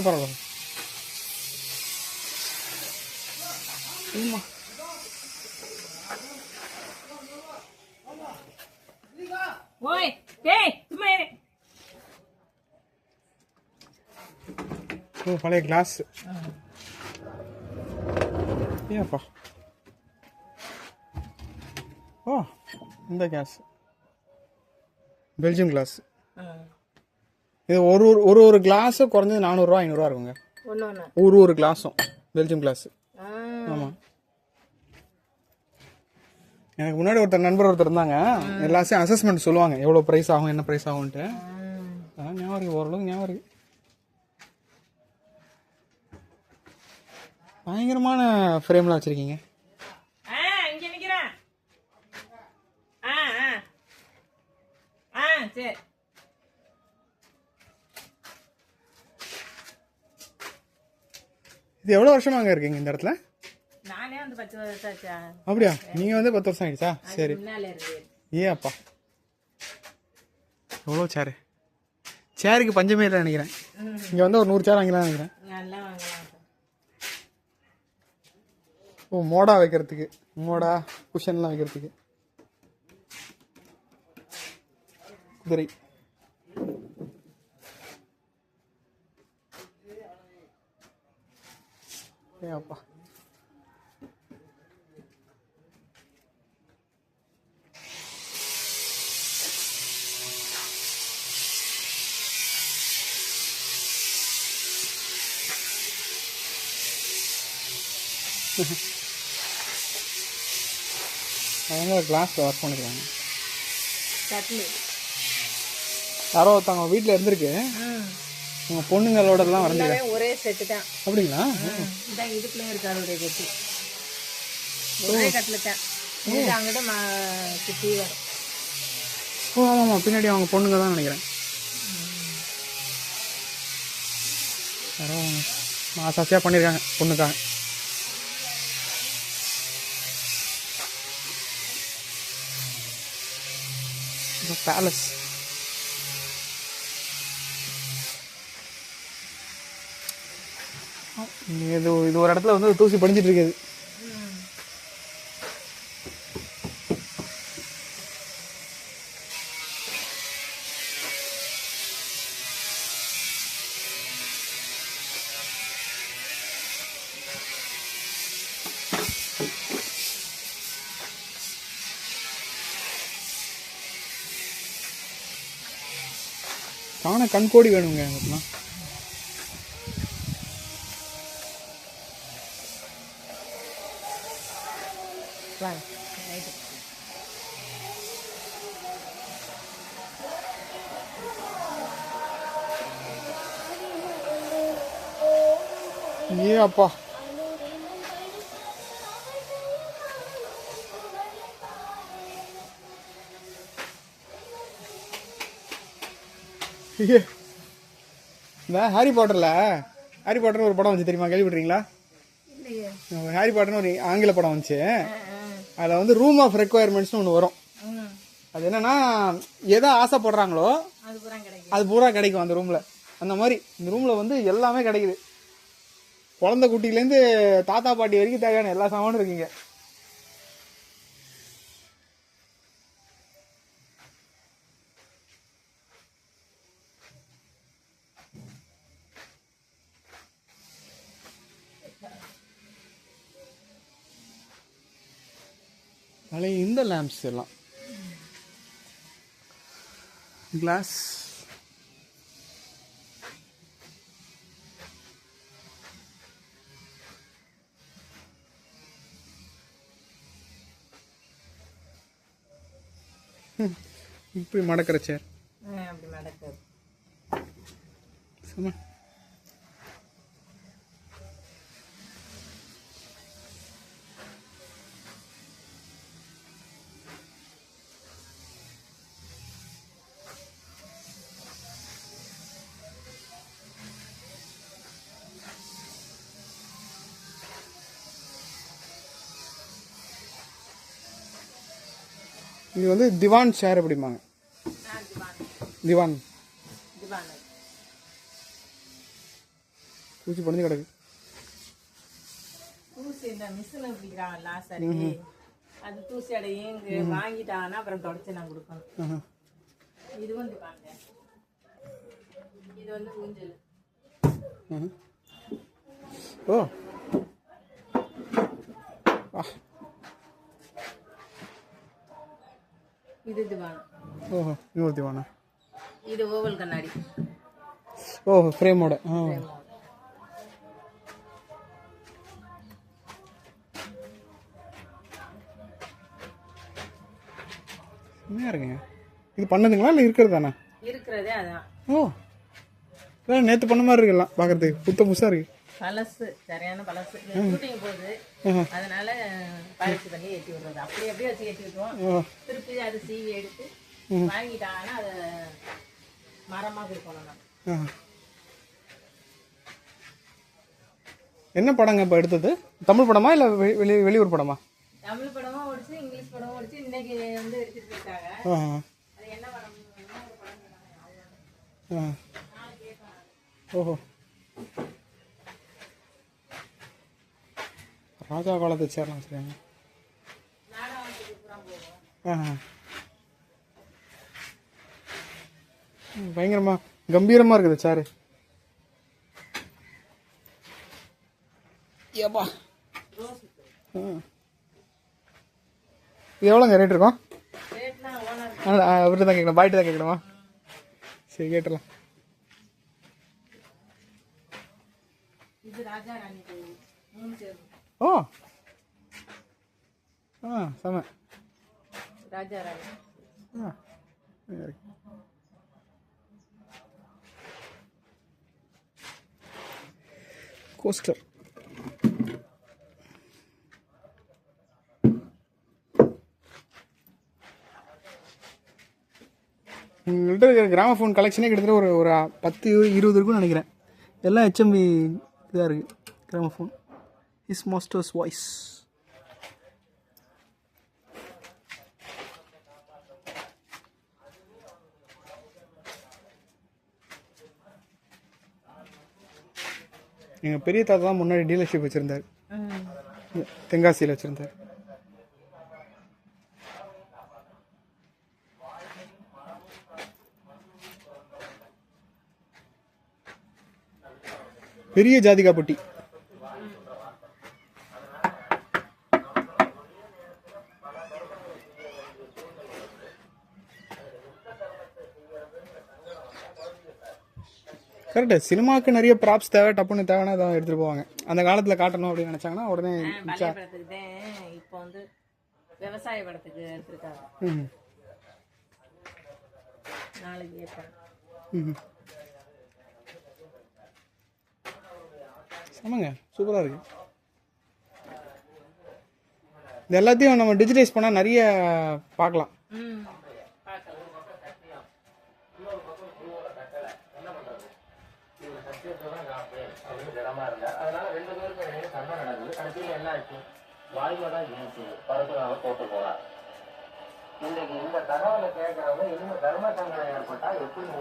பரவாயில்ல. ஓய் டேய் சும்மா இரு. ஓ பழைய கிளாஸ். ஏப்பா ஓ இந்த கிளாஸ் பெல்ஜியம் கிளாஸ். இது ஒரு கிளாஸும் குறைஞ்சது 400 ரூபா 500 ரூபா இருக்குங்க. ஒரு கிளாஸும் பெல்ஜியம் கிளாஸ். ஆமாம். எனக்கு முன்னாடி நண்பர் ஒருத்தர் இருந்தாங்க. எல்லாத்தையும் அசஸ்மெண்ட் சொல்லுவாங்க எவ்வளோ ப்ரைஸ் ஆகும் என்ன ப்ரைஸ் ஆகும்ன்ட்டு. அதான் ஞாபகம் இருக்கு, ஓரளவுக்கு ஞாபகம் இருக்கு. பயங்கரமான ஃப்ரேம்லாம் வச்சிருக்கீங்க. சரி இது எவ்வளோ வருஷமா அங்கே இருக்கீங்க இந்த இடத்துல? நானே வந்து 10 வருஷம் ஆச்சா. அப்படியா? நீங்கள் வந்து 10 வருஷம் ஆயிடுச்சா? சரி. அப்பா எவ்வளோ சேரு? சேருக்கு பஞ்சமே இல்லை நினைக்கிறேன். இங்கே வந்து ஒரு 100 சேர் வாங்கலாம் நினைக்கிறேன். ஓ மோடா வைக்கிறதுக்கு, மோடா குஷன்லாம் வைக்கிறதுக்கு. குதிரை. அப்பா அவங்க கிளாஸில் ஒர்க் பண்ணிக்கிறாங்க. யாரோ ஒருத்தவங்க வீட்டில் இருந்திருக்கு. உங்கள் பொண்ணுங்களோடலாம் வரைஞ்சிருக்கேன். ஒரே செட்டு தான். அப்படிங்களா? இதான் இதுக்குள்ளே இருக்கு அவருடைய கட்டு. ஒரே கட்டில் தான். இது அங்கிட்ட சுற்றி வரும். ஓ ஆமாம், பின்னாடி அவங்க பொண்ணுங்க தான் நினைக்கிறேன். யாரோ மாசாசியாக பண்ணியிருக்காங்க பொண்ணுக்காக. பேலஸ். இது ஒரு இடத்துல வந்து தூசி படிஞ்சிட்டு இருக்குது. காண கண்கோடி வேணுங்க எங்களுக்குலாம். ஏ அப்பா இந்த ஹாரி பாட்டர்னு ஒரு படம் வந்து தெரியுமா, கேள்விப்பட்டிருக்கீங்களா? ஹாரி பாட்டர்னு ஒரு ஆங்கில படம் வந்துச்சு. அதில் வந்து ரூம் ஆஃப் ரெக்குவயர்மெண்ட்ஸ்னு ஒன்று வரும். அது என்னன்னா எதை ஆசைப்படுறாங்களோ அது பூரா கிடைக்கும் அந்த ரூமில். அந்த மாதிரி இந்த ரூமில் வந்து எல்லாமே கிடைக்குது. குழந்தை குட்டிலேருந்து தாத்தா பாட்டி வரைக்கும் தேவையான எல்லா சாமானும் இருக்குங்க. பழைய இந்த லேம்ப்ஸ் எல்லாம் கிளாஸ். இப்படி மடக்கிற சேர். சும்மா இது வந்து திவான் சேர் அப்படிம்பாங்க. திவான். தூசி படிஞ்சு கிடக்கு. தூசி இந்த மிஷினை பிடிக்கிறாங்கல்ல சரி, அது தூசி அடையும் இங்கே வாங்கிட்டாங்கன்னா அப்புறம் தொடச்சி நான் கொடுக்கணும். இது வந்து பாருங்க, இது வந்து ஊஞ்சல். ஓ இது திவானம். ஓஹோ, இன்னொரு திவானா. இது ஓவல் கண்ணாடி. ஓஹோ, ஃப்ரேமோட. செம்மையாக இருக்குங்க. இது பண்ணதுங்களா இல்லை இருக்கிறது தானே? இருக்கிறதே அதான். ஓ, இதான் நேற்று பண்ண மாதிரி இருக்குல்லாம் பார்க்கறதுக்கு. புதுசாக இருக்கு. பழசு, சரியான பழசு. ஷூட்டிங் போகுது, அதனால பழசு பண்ணி ஏற்றி விடுறது. அப்படியே வச்சு ஏற்றி விட்டுருவோம். திருப்பி அது சீவி எடுத்து வாங்கிட்டாங்கன்னா அதை மரமாக கொடுக்கணும் நம்ம. என்ன படங்க இப்போ எடுத்தது? தமிழ் படமா இல்லை வெளியூர் படமா? தமிழ் படமும் ஓடிச்சு, இங்கிலீஷ் படமும் ஓடிச்சு. இன்னைக்கு வந்து எடுத்துட்டு போயிருக்காங்க. அது என்ன படம்? ஓஹோ, ராஜா காலத்தை சேரலாம். சரிங்க. பயங்கரமா கம்பீரமா இருக்குது சாரு. ஏப்பா, இது எவ்வளோங்க ரேட் இருக்கும்? அவர்கிட்ட தான் கேட்கணும், பாய்ட்டு தான் கேட்கணுமா? சரி, கேட்டுடலாம். ஓ செம. ராஜா ராணி. கோஸ்டர். உங்கள்கிட்ட இருக்கிற கிராமஃபோன் கலெக்ஷனே கிட்டத்தட்ட ஒரு 10-20 இருக்குன்னு நினைக்கிறேன். எல்லாம் HMV இதாக இருக்குது. Gramophone is masters voice. எங்கள் பெரிய தாத்தா தான் முன்னாடி டீலர்ஷிப் வச்சுருந்தார், தென்காசியில் வச்சுருந்தார். பெரிய ஜாதிகா பொட்டி. கரெக்டு. சினிமாவுக்கு நிறைய ப்ராப்ஸ் தேவை, டப்புன்னு தேவைன்னா அதை எடுத்துகிட்டு போவாங்க. அந்த காலத்தில் காட்டணும் அப்படின்னு நினச்சாங்கன்னா உடனே. இப்போ வந்து விவசாய படத்துக்கு எடுத்துருக்காங்க. நாளைக்கு ஏற்படும். ஆமாங்க, சூப்பராக இருக்கு. இது எல்லாத்தையும் நம்ம டிஜிட்டைஸ் பண்ணால் நிறைய பார்க்கலாம். இன்னைக்கு இந்த தகவலை கேட்கறவங்க இனிமே தர்ம சங்கடம் ஏற்பட்டா எப்படி